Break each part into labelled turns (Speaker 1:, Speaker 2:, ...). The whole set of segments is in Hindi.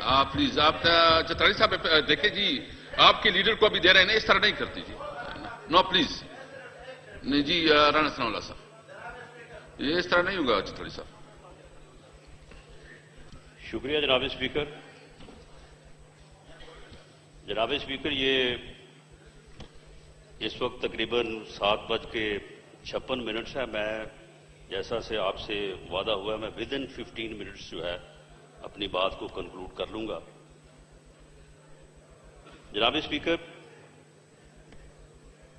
Speaker 1: प्लीज आप चतरानी साहब देखे जी, आपके लीडर को अभी दे रहे हैं ना, इस तरह नहीं करती जी। नो प्लीज, नहीं जी राणा सनाउल्लाह साहब, ये इस तरह नहीं होगा चतरानी साहब।
Speaker 2: शुक्रिया जनाब स्पीकर। जनाब स्पीकर, ये इस वक्त तकरीबन 7:56 है। मैं जैसा से आपसे वादा हुआ, मैं विद इन 15 मिनट्स जो है अपनी बात को कंक्लूड कर लूंगा। जनाब स्पीकर,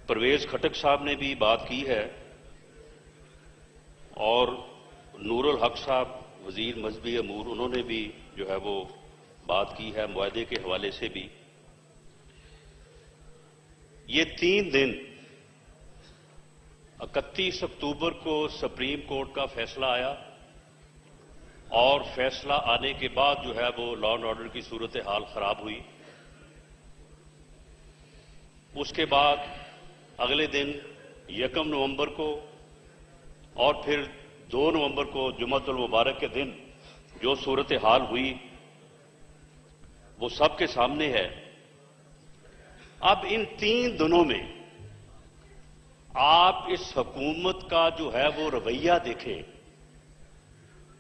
Speaker 2: परवेज खटक साहब ने भी बात की है और नूरुल हक साहब वजीर मजहबी अमूर, उन्होंने भी जो है वो बात की है मुआहदे के हवाले से भी। ये 3 दिन 31 अक्टूबर को सुप्रीम कोर्ट का फैसला आया और फैसला आने के बाद जो है वो लॉ एंड ऑर्डर की सूरत हाल खराब हुई। उसके बाद अगले दिन 1 नवंबर को और फिर 2 नवंबर को जुम्मतुल मुबारक के दिन जो सूरत हाल हुई वो सबके सामने है। अब इन 3 दिनों में आप इस हुकूमत का जो है वो रवैया देखें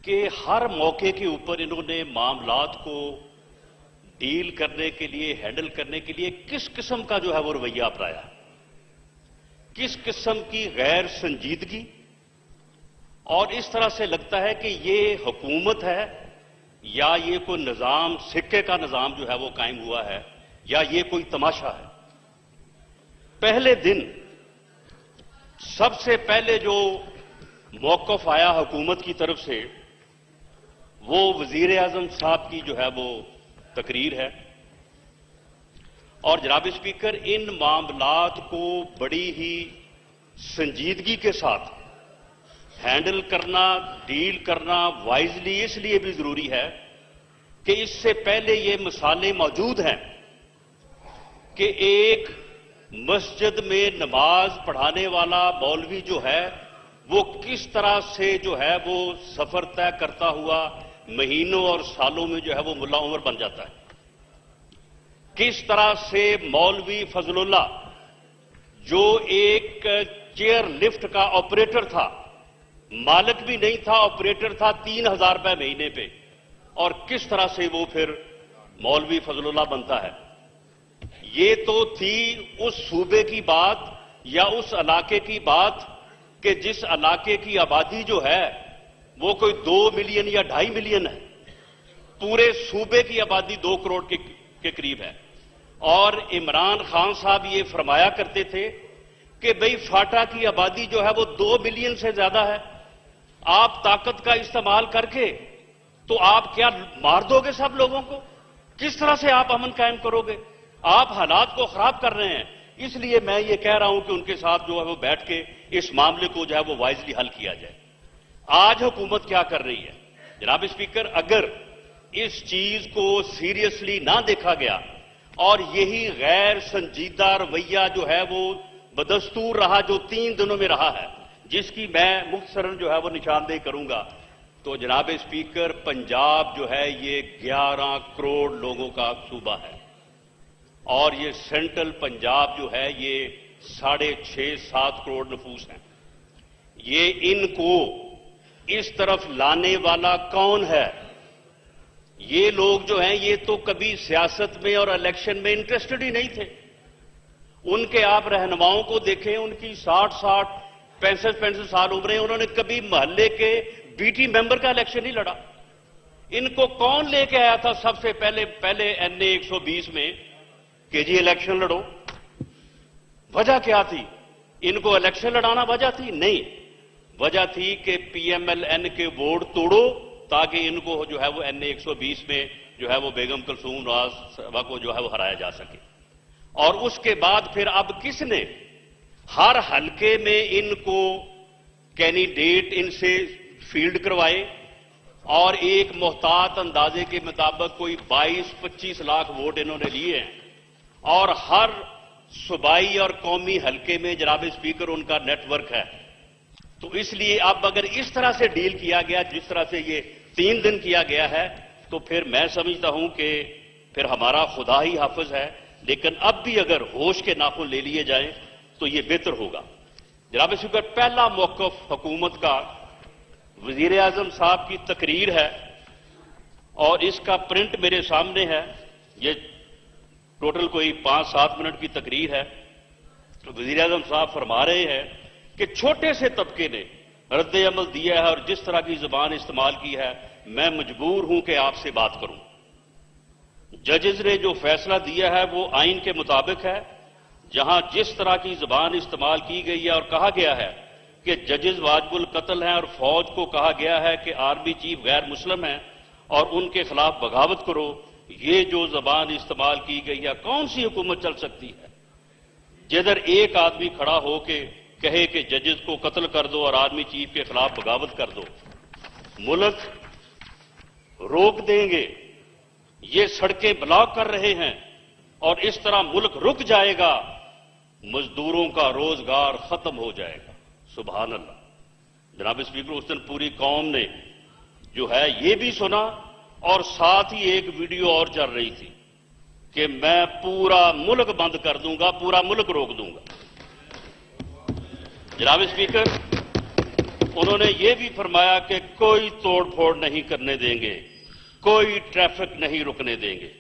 Speaker 2: कि हर मौके के ऊपर इन्होंने मामलात को डील करने के लिए, हैंडल करने के लिए किस किस्म का जो है वो रवैया अपनाया, किस किस्म की गैर संजीदगी। और इस तरह से लगता है कि ये हुकूमत है या ये कोई निजाम, सिक्के का निजाम जो है वो कायम हुआ है, या ये कोई तमाशा है। पहले दिन सबसे पहले जो मौक़िफ़ आया हुकूमत की तरफ से वो वजीर आज़म साहब की जो है वो तकरीर है। और जनाब स्पीकर, इन मामलात को बड़ी ही संजीदगी के साथ हैंडल करना, डील करना वाइजली इसलिए भी जरूरी है कि इससे पहले ये मिसालें मौजूद हैं कि एक मस्जिद में नमाज पढ़ाने वाला मौलवी जो है वो किस तरह से जो है वो सफर तय करता हुआ महीनों और सालों में जो है वो मुल्ला उमर बन जाता है। किस तरह से मौलवी फजलुल्लाह जो एक चेयर लिफ्ट का ऑपरेटर था, मालिक भी नहीं था, ऑपरेटर था 3000 रुपए महीने पे, और किस तरह से वो फिर मौलवी फजलुल्लाह बनता है। ये तो थी उस सूबे की बात या उस इलाके की बात कि जिस इलाके की आबादी जो है वो कोई 2 मिलियन या 2.5 मिलियन है। पूरे सूबे की आबादी 2 करोड़ के करीब है। और इमरान खान साहब ये फरमाया करते थे कि भाई फाटा की आबादी जो है वो 2 मिलियन से ज्यादा है, आप ताकत का इस्तेमाल करके तो आप क्या मार दोगे सब लोगों को? किस तरह से आप अमन कायम करोगे? आप हालात को खराब कर रहे हैं। इसलिए मैं ये कह रहा हूं कि उनके साथ जो है वो बैठ के इस मामले को जो है वो वाइजली हल किया जाए। आज हुकूमत क्या कर रही है जनाब स्पीकर, अगर इस चीज को सीरियसली ना देखा गया और यही गैर संजीदा रवैया जो है वो बदस्तूर रहा जो 3 दिनों में रहा है, जिसकी मैं मुख्तसरन जो है वो निशानदेही करूंगा, तो जनाब स्पीकर, पंजाब जो है ये 11 करोड़ लोगों का सूबा है और ये सेंट्रल पंजाब जो है ये 6.5-7 करोड़ नफूस है। ये इनको इस तरफ लाने वाला कौन है? ये लोग जो हैं ये तो कभी सियासत में और इलेक्शन में इंटरेस्टेड ही नहीं थे। उनके आप रहनुमाओं को देखें, उनकी 60-60, 65-65 साल उम्रें, उन्होंने कभी मोहल्ले के बीटी मेंबर का इलेक्शन नहीं लड़ा। इनको कौन लेके आया था सबसे पहले NA 120 में कि जी इलेक्शन लड़ो? वजह क्या थी? इनको इलेक्शन लड़ाना वजह थी? नहीं, वजह थी कि PMLN के वोट तोड़ो ताकि इनको जो है वो NA 120 में जो है वो बेगम कुलसूम नवाज साहबा को जो है वो हराया जा सके। और उसके बाद फिर अब किसने हर हलके में इनको कैंडिडेट इनसे फील्ड करवाए और एक मोहतात अंदाजे के मुताबिक कोई 22-25 लाख वोट इन्होंने लिए हैं और हर सूबाई और कौमी हलके में जनाब स्पीकर उनका नेटवर्क है। तो इसलिए अब अगर इस तरह से डील किया गया जिस तरह से ये 3 दिन किया गया है, तो फिर मैं समझता हूं कि फिर हमारा खुदा ही हाफिज है। लेकिन अब भी अगर होश के नाखून ले लिए जाएं तो ये बेहतर होगा। जनाब स्पीकर, पहला मौक़िफ़ हुकूमत का वज़ीर आज़म साहब की तकरीर है और इसका प्रिंट मेरे सामने है। ये टोटल कोई 5-7 मिनट की तकरीर है। वज़ीर आज़म साहब फरमा रहे हैं कि छोटे से तबके ने रद्द अमल दिया है और जिस तरह की जुबान इस्तेमाल की है, मैं मजबूर हूं कि आपसे बात करूं। जजेस ने जो फैसला दिया है वो आइन के मुताबिक है, जहां जिस तरह की जुबान इस्तेमाल की गई है और कहा गया है कि जजेस वाजिबुल कत्ल हैं और फौज को कहा गया है कि आर्मी चीफ गैर मुस्लिम है और उनके खिलाफ बगावत करो। ये जो जुबान इस्तेमाल की गई है, कौन सी हुकूमत चल सकती है जिधर एक आदमी खड़ा हो के कहे कि जजेस को कत्ल कर दो और आर्मी चीफ के खिलाफ बगावत कर दो। मुल्क रोक देंगे, ये सड़कें ब्लॉक कर रहे हैं और इस तरह मुल्क रुक जाएगा, मजदूरों का रोजगार खत्म हो जाएगा। सुभान अल्लाह। जनाब स्पीकर, उस दिन पूरी कौम ने जो है ये भी सुना और साथ ही एक वीडियो और चल रही थी कि मैं पूरा मुल्क बंद कर दूंगा, पूरा मुल्क रोक दूंगा। जनाब स्पीकर, उन्होंने ये भी फरमाया कि कोई तोड़फोड़ नहीं करने देंगे, कोई ट्रैफिक नहीं रुकने देंगे।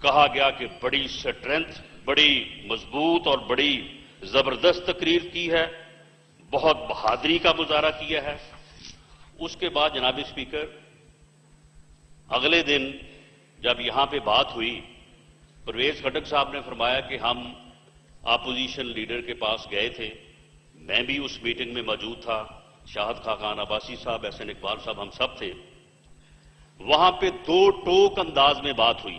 Speaker 2: कहा गया कि बड़ी स्ट्रेंथ, बड़ी मजबूत और बड़ी जबरदस्त तकरीर की है, बहुत बहादुरी का मुजाहरा किया है। उसके बाद जनाब स्पीकर, अगले दिन जब यहां पे बात हुई, परवेज खटक साहब ने फरमाया कि हम अपोजिशन लीडर के पास गए थे, मैं भी उस मीटिंग में मौजूद था, शाहद खाकान अब्बासी साहब, एहसन इकबाल साहब, हम सब थे। वहां पे दो टोक अंदाज में बात हुई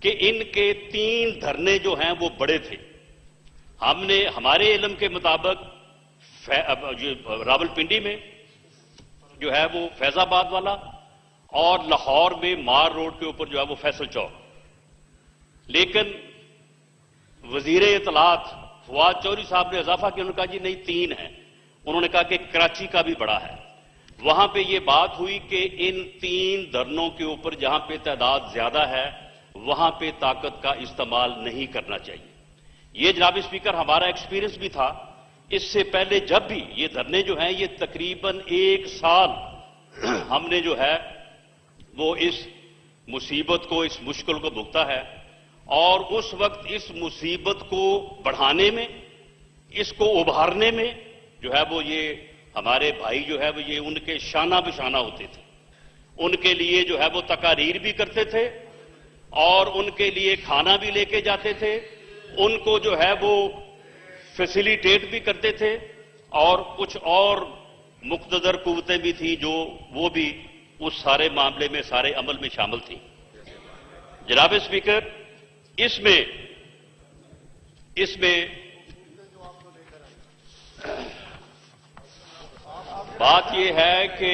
Speaker 2: कि इनके 3 धरने जो हैं वो बड़े थे। हमने हमारे इल्म के मुताबिक रावलपिंडी में जो है वो फैजाबाद वाला और लाहौर में मार रोड के ऊपर जो है वो फैसल चौक। लेकिन वजीर इतलात फवाद चौधरी साहब ने इजाफा किया, उन्होंने कहा जी नहीं 3 है। उन्होंने कहा कि कराची का भी बड़ा है। वहां पे ये बात हुई कि इन 3 धरनों के ऊपर जहां पे तादाद ज्यादा है वहां पे ताकत का इस्तेमाल नहीं करना चाहिए। ये जनाब स्पीकर हमारा एक्सपीरियंस भी था। इससे पहले जब भी ये धरने जो हैं ये तकरीबन 1 साल हमने जो है वो इस मुसीबत को, इस मुश्किल को भुगता है और उस वक्त इस मुसीबत को बढ़ाने में, इसको उभारने में जो है वो ये हमारे भाई जो है वो ये उनके शाना बिशाना होते थे। उनके लिए जो है वो तकारीर भी करते थे और उनके लिए खाना भी लेके जाते थे, उनको जो है वो फैसिलिटेट भी करते थे और कुछ और मुख्तदर कुव्वतें भी थी जो वो भी उस सारे मामले में, सारे अमल में शामिल थी। जनाब स्पीकर, इसमें बात यह है कि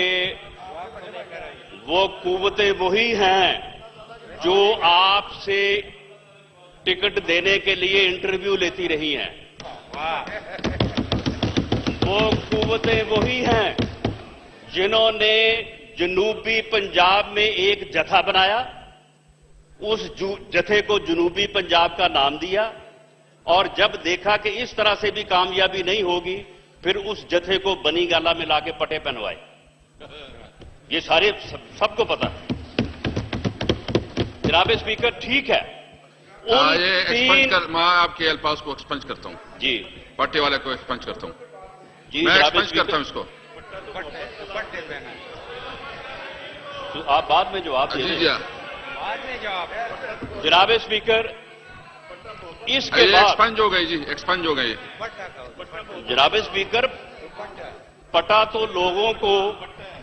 Speaker 2: वो कुव्वतें वही हैं जो आपसे टिकट देने के लिए इंटरव्यू लेती रही हैं। वो कुव्वतें वही हैं जिन्होंने जनूबी पंजाब में एक जथा बनाया, उस जथे को जनूबी पंजाब का नाम दिया और जब देखा कि इस तरह से भी कामयाबी नहीं होगी फिर उस जथे को बनी गाला में लाके पटे पहनवाए। ये सारे सबको पता है। जनाब स्पीकर, ठीक है,
Speaker 1: ये एक्सपंज कर, मैं आपके अल्फाज को एक्सपंज करता हूं
Speaker 2: जी,
Speaker 1: पट्टे वाले को एक्सपंज करता हूं
Speaker 2: जी,
Speaker 1: मैं एक्सपंज करता हूं इसको।
Speaker 2: तो आप बाद में जवाब
Speaker 1: जी
Speaker 2: दीजिए।
Speaker 1: जी,
Speaker 3: बाद में जवाब।
Speaker 2: जनाब स्पीकर, इसके
Speaker 1: ये
Speaker 2: बाद
Speaker 1: एक्सपंज हो गई जी, एक्सपंज हो गई।
Speaker 2: जनाब स्पीकर, पटा तो लोगों को,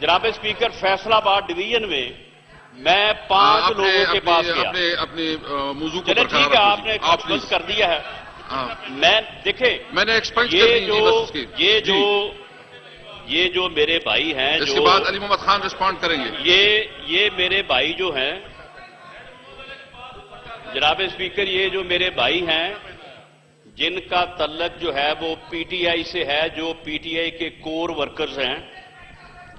Speaker 2: जनाब स्पीकर, फैसलाबाद डिवीजन में मैं 5 लोगों के पास गया।
Speaker 1: अपने मौजू को
Speaker 2: चले ठीक है, आपने एक्सपंज कर दिया है। मैं देखे,
Speaker 1: मैंने एक्सपंज
Speaker 2: ये
Speaker 1: कर दी
Speaker 2: जो
Speaker 1: बस उसकी।
Speaker 2: ये जो मेरे भाई हैं,
Speaker 1: इसके बाद अली मोहम्मद खान रिस्पॉन्ड करेंगे।
Speaker 2: ये मेरे भाई जो हैं, जनाब स्पीकर, ये जो मेरे भाई हैं जिनका तल्लक जो है वो पीटीआई से है, जो पीटीआई के कोर वर्कर्स हैं,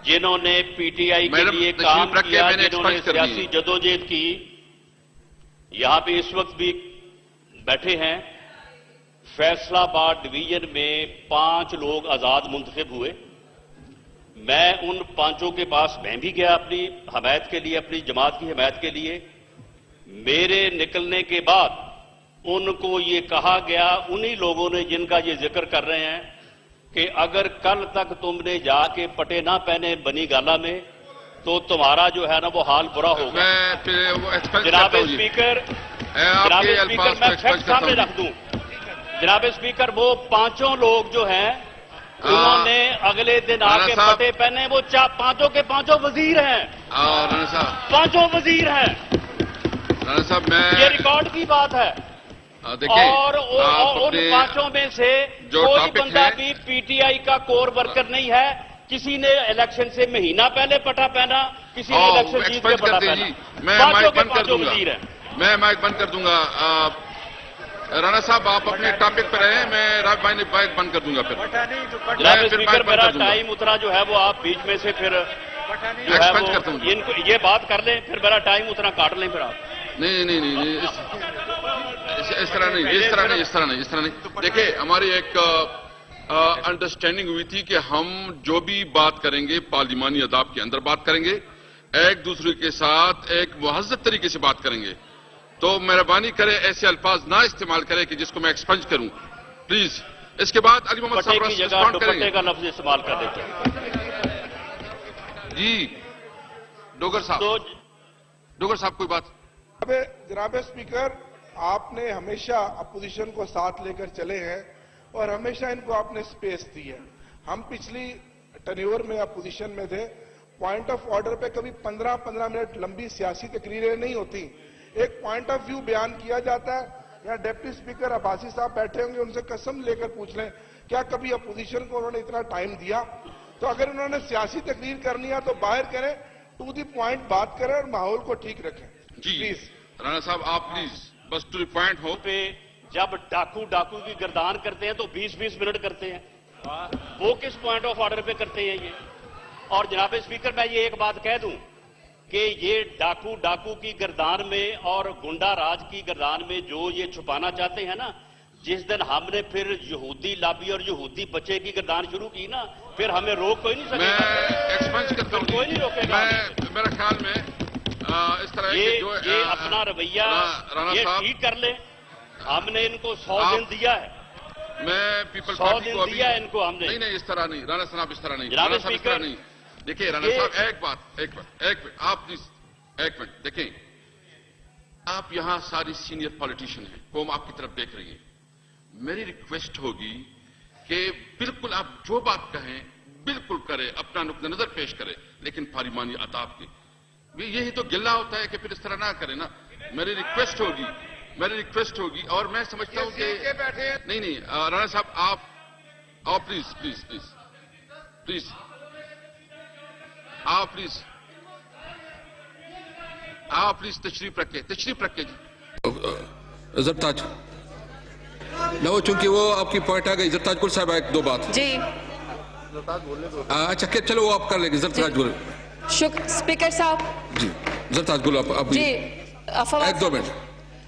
Speaker 2: जिन्होंने पीटीआई के
Speaker 1: मैडम,
Speaker 2: लिए
Speaker 1: तशरीफ
Speaker 2: काम
Speaker 1: रख के
Speaker 2: किया,
Speaker 1: मैंने
Speaker 2: जिन्होंने
Speaker 1: एक्सपंज कर दी।
Speaker 2: सियासी जदोजहद की, यहां पे इस वक्त भी बैठे हैं। फैसलाबाद डिवीजन में 5 लोग आजाद मुंतखब हुए। मैं उन 5 के पास मैं भी गया अपनी हमायत के लिए, अपनी जमात की हमायत के लिए। मेरे निकलने के बाद उनको ये कहा गया, उन्हीं लोगों ने जिनका ये जिक्र कर रहे हैं, कि अगर कल तक तुमने जाके पटे ना पहने बनी गाला में तो तुम्हारा जो है ना वो हाल बुरा होगा।
Speaker 1: मैं फिर वो एक्सपेंस
Speaker 2: जनाब
Speaker 1: करता हूं जी।
Speaker 2: स्पीकर,
Speaker 1: आपके
Speaker 2: जनाब
Speaker 1: अल्फाज
Speaker 2: स्पीकर,
Speaker 1: को
Speaker 2: मैं
Speaker 1: एक्सपेंस
Speaker 2: फैक्ट
Speaker 1: करता
Speaker 2: सामने
Speaker 1: हूं।
Speaker 2: रख दूं। जनाब स्पीकर, वो 5 लोग जो हैं उन्होंने अगले दिन
Speaker 1: राणा
Speaker 2: आके
Speaker 1: साहब,
Speaker 2: पटे पहने। वो 5 के 5 वजीर हैं,
Speaker 1: राणा साहब,
Speaker 2: 5 वजीर हैं।
Speaker 1: राणा साहब,
Speaker 2: ये
Speaker 1: मैं
Speaker 2: रिकॉर्ड की बात है।
Speaker 1: देखिए
Speaker 2: और
Speaker 1: आप
Speaker 2: उन
Speaker 1: अपने
Speaker 2: 5 में से
Speaker 1: जो
Speaker 2: कोई
Speaker 1: टॉपिक
Speaker 2: बंदा
Speaker 1: है-
Speaker 2: भी पीटीआई का कोर वर्कर नहीं है। किसी ने इलेक्शन से महीना पहले पटा पहना, किसी ने इलेक्शन जीत के
Speaker 1: एक्सपेंस
Speaker 2: पटा
Speaker 1: करते हैं
Speaker 2: पहना।
Speaker 1: जी। मैं
Speaker 2: 5
Speaker 1: माइक
Speaker 2: के
Speaker 1: बंद कर
Speaker 2: 5
Speaker 1: दूंगा।
Speaker 2: वजीर हैं।
Speaker 1: मैं माइक बंद कर दूंगा। राणा साहब, आप अपने टॉपिक पर रहे, मैं राज भाई ने माइक बंद कर दूंगा फिर।
Speaker 2: जनाब
Speaker 1: मैं फिर
Speaker 2: स्पीकर,
Speaker 1: माइक बंद
Speaker 2: मेरा
Speaker 1: कर दूंगा।
Speaker 2: टाइम उतरा जो है वो आप बीच में से फिर जो है
Speaker 1: एक्सपेंस करता हूं
Speaker 2: वो
Speaker 1: जी।
Speaker 2: इनको ये बात कर लें, फिर मेरा टाइम उतना काट लें फिर आप।
Speaker 1: नहीं नहीं नहीं, नहीं इस तरह नहीं, इस तरह नहीं, इस तरह नहीं, इस तरह नहीं। देखिए, हमारी एक अंडरस्टैंडिंग हुई थी कि हम जो भी बात करेंगे पार्लिमानी अदाब के अंदर बात करेंगे, एक दूसरे के साथ एक मुहज़्ज़ब तरीके से बात करेंगे। तो मेहरबानी करे ऐसे अल्फाज ना इस्तेमाल करें कि जिसको मैं एक्सपेंज करूं, प्लीज। इसके बाद अली मोहम्मद
Speaker 2: पट्टे
Speaker 1: साहब
Speaker 2: की जगह
Speaker 1: रिस्पॉन्ड
Speaker 2: दुपट्टे
Speaker 1: करेंगे
Speaker 2: का लफ्ज इस्तेमाल कर देते हैं।
Speaker 1: जी। डोगर साहब,
Speaker 2: तो
Speaker 1: डोगर साहब, कोई बात?
Speaker 4: जनाब स्पीकर, आपने हमेशा अपोजिशन को साथ लेकर चले हैं और हमेशा इनको आपने स्पेस दी है। हम पिछली टर्न्योवर में अपोजिशन में थे, पॉइंट ऑफ ऑर्डर पे कभी 15-15 मिनट लंबी सियासी तकरीरें नहीं होती, एक पॉइंट ऑफ व्यू बयान किया जाता है। यहाँ डिप्टी स्पीकर अब्बासी साहब बैठे होंगे, उनसे कसम लेकर पूछ लें, क्या कभी अपोजिशन को उन्होंने इतना टाइम दिया? तो अगर उन्होंने सियासी तकरीर करनी है तो बाहर करें, टू दी पॉइंट बात करें और माहौल को ठीक रखें।
Speaker 1: जी
Speaker 4: प्लीज
Speaker 1: राणा साहब, आप प्लीज बस टू द पॉइंट हो।
Speaker 2: पे जब डाकू की गर्दान करते हैं तो 20-20 मिनट करते हैं, वो किस पॉइंट ऑफ ऑर्डर पे करते हैं ये? और जनाब स्पीकर, मैं ये एक बात कह दूं कि ये डाकू की गर्दान में और गुंडा राज की गर्दान में जो ये छुपाना चाहते हैं ना, जिस दिन हमने फिर यहूदी लाबी और यहूदी बच्चे की गर्दान शुरू की ना, फिर हमें रोक कोई नहीं
Speaker 1: मैं
Speaker 2: सकेगा।
Speaker 1: एक्सपेंस करता हूं।
Speaker 2: कोई नहीं रोकेगा।
Speaker 1: मेरा ख्याल में इस तरह
Speaker 2: ये
Speaker 1: के जो
Speaker 2: ये अपना रवैया
Speaker 1: राणा
Speaker 2: ये
Speaker 1: साहब,
Speaker 2: ठीक कर ले। हमने इनको 100 दिन दिया है,
Speaker 1: मैं पीपल
Speaker 2: 100
Speaker 1: पार्टी
Speaker 2: दिन
Speaker 1: को अभी
Speaker 2: दिया इनको हमने।
Speaker 1: नहीं नहीं, इस तरह नहीं राणा साहब, इस तरह नहीं
Speaker 2: जनाब
Speaker 1: राणा साहब, इस तरह
Speaker 2: स्पीकर,
Speaker 1: नहीं। देखिए राणा
Speaker 2: ये-
Speaker 1: साहब, एक मिनट आप प्लीज एक मिनट देखें। आप यहां सारी सीनियर पॉलिटिशियन हैं, कौम आपकी तरफ देख रही है। मेरी रिक्वेस्ट होगी कि बिल्कुल आप जो बात कहें बिल्कुल करें, अपना नुक्ता नजर पेश करें, लेकिन पार्लिमानी अदाब की यही तो गिल्ला होता है कि फिर इस तरह ना करें ना। मेरी रिक्वेस्ट होगी और मैं समझता हूं कि नहीं राणा साहब, आप प्लीज आप प्लीज तशरीफ रखे जी।
Speaker 5: जरताज लो, चूंकि वो आपकी पॉइंट आ गई। जरताज कुल साहब, एक दो बात
Speaker 6: जी।
Speaker 5: अच्छा क्या, चलो वो आप कर लेंगे। जरताज बोलो
Speaker 6: शुक्र स्पीकर साहब।
Speaker 5: जी। जरताज बोलो आप
Speaker 6: जी
Speaker 5: एक दो मिनट।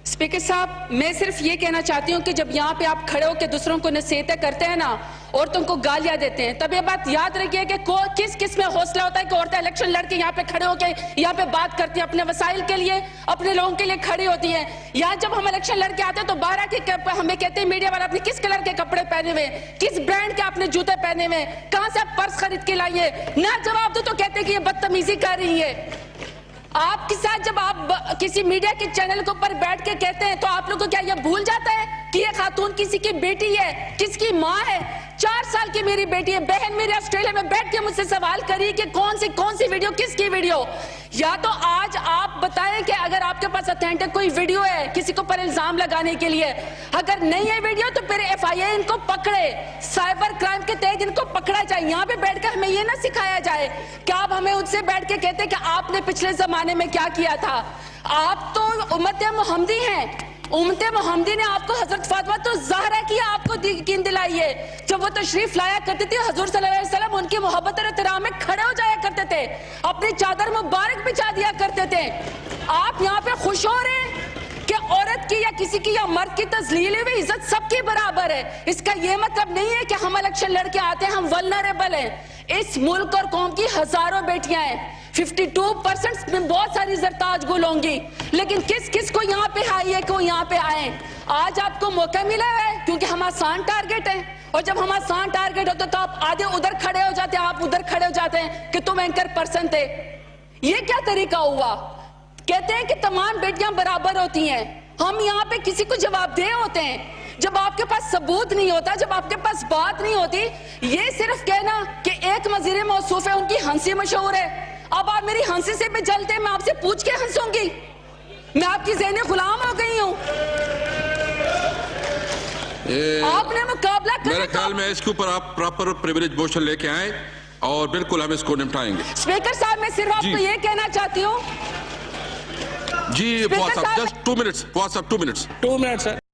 Speaker 6: स्पीकर साहब, मैं सिर्फ ये कहना चाहती हूँ कि जब यहाँ पे आप खड़े होकर दूसरों को नसीहतें करते हैं ना, औरतों को गालियां देते हैं, तब ये बात याद रखिए कि किस किस में हौसला होता है कि औरतें इलेक्शन लड़के यहाँ पे खड़े होकर यहाँ पे बात करती हैं, अपने वसाइल के लिए, अपने लोगों के लिए खड़ी होती हैं। यहाँ जब हम इलेक्शन लड़के आते हैं तो 12 के हमें कहते हैं मीडिया वाले, आपने किस कलर के कपड़े पहने हुए, किस ब्रांड के आपने जूते पहने हुए, कहां से आप पर्स खरीद के लाइए, ना जवाब दो तो कहते हैं कि ये बदतमीजी कर रही है। आपके साथ जब आप किसी मीडिया के चैनल के ऊपर बैठ के कहते हैं तो आप लोग को क्या यह भूल जाता है कि ये खातून किसी की बेटी है, किसकी माँ है? 4 साल की मेरी बेटी है। बहन मेरी ऑस्ट्रेलिया में बैठ के मुझसे सवाल करी कि कौन सी वीडियो, किसकी वीडियो। या तो आज आप बताएं कि अगर आपके पास ऑथेंटिक कोई वीडियो है किसी को पर इल्जाम लगाने के लिए, अगर नहीं है वीडियो तो फिर FIA इनको पकड़े, साइबर क्राइम के तहत इनको पकड़ा जाए। यहाँ पे बैठकर हमें ये ना सिखाया जाए कि आप हमें उनसे बैठ के कहते कि आपने पिछले जमाने में क्या किया था। आप तो उम्मत मोहम्मदी हैं, उम्मते मोहम्मदी ने आपको हजरत फातिमा तो ज़हरा की आपको यकीन दिलाई है। जब वो तशरीफ लाया करती थी हुजूर सल्लल्लाहु अलैहि वसल्लम उनकी मोहब्बत और एहतराम में खड़े हो जाया करते थे, अपनी चादर मुबारक बिछा दिया करते थे। आप यहाँ पे खुश हो रहे हैं कि औरत की या किसी की या मर्द की तजलील हुई इज्जत सबकी बराबर है। इसका यह मतलब नहीं है कि हम इलेक्शन लड़के आते हैं हम वल्नरेबल हैं। इस मुल्क और कौम की हजारों बेटियां हैं, 52% में बहुत सारी जरताज गुल होंगी, लेकिन किस किस को यहाँ पे आई है कि वो यहाँ पे आए। आज आपको मौका मिला है क्योंकि हम आसान टारगेट हैं, और जब हम आसान टारगेट होते तो आप आधे उधर खड़े हो जाते हैं, आप उधर खड़े हो जाते हैं कि तुम एंकर पर्सन थे। ये क्या तरीका हुआ? कहते हैं कि तमाम बेटियां बराबर होती हैं, हम यहाँ पे किसी को जवाबदेह होते हैं। जब आपके पास सबूत नहीं होता, जब आपके पास बात नहीं होती, ये सिर्फ कहना कि एक वज़ीर मौसूफ है उनकी हंसी मशहूर है। अब आप मेरी हंसी से भी जलते हैं, मैं आपसे पूछ के हंसूंगी? मैं आपकी ज़हनी गुलाम हो गई हूँ। आपने मुकाबला
Speaker 5: मेरे ख्याल में इसके ऊपर आप प्रॉपर प्रिविलेज मोशन लेके आए और बिल्कुल हम इसको निपटाएंगे।
Speaker 6: स्पीकर साहब, मैं सिर्फ आपको ये कहना चाहती हूँ
Speaker 5: जी, जस्ट 2 minutes, 2 minutes.